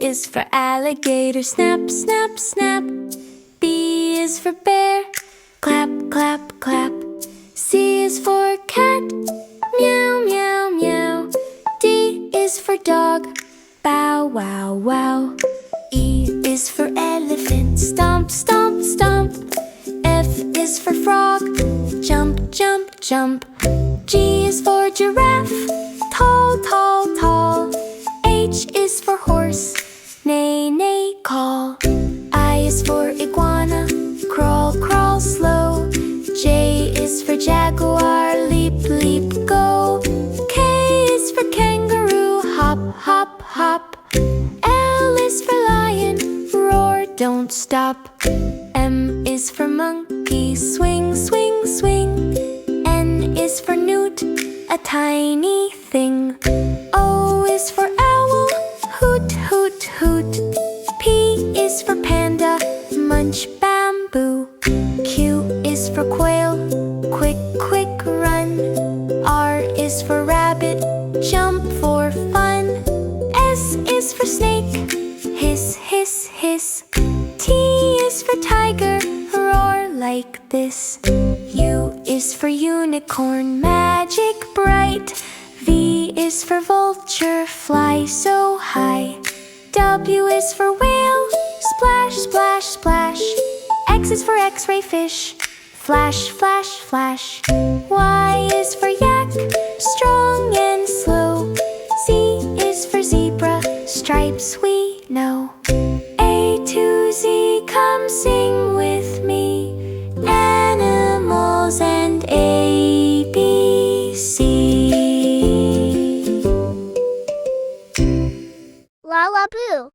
is for alligator, snap, snap, snap. B is for bear, clap, clap, clap. C is for cat, meow, meow, meow. D is for dog, bow, wow, wow. E is for elephant, stomp, stomp, stomp. F is for frog, jump, jump, jump. G is for giraffe, tall, tall, tall. H is for horse, neigh, neigh, call. I is for iguana, crawl, crawl, slow. J is for jaguar, leap, leap, go. K is for kangaroo, hop, hop, hop. L is for lion, roar, don't stop. M is for monkey, swing, swing, swing. N is for newt, a tiny thing. O is for owl, hoot, hoot, hoot. P is for panda, munch bamboo. Q is for quail, quick, quick run. R is for rabbit, jump for fun. S is for snake, hiss, hiss, hiss. T is for tiger, roar like this. U is for unicorn, magic bright. V is for vulture, fly so high. W is for whale, splash, splash, splash. X is for x-ray fish, flash, flash, flash. Y is for yak, strong and slow. Z is for zebra, stripes we know. A to Z, come sing with me. Animals and ABC. LalaBoo.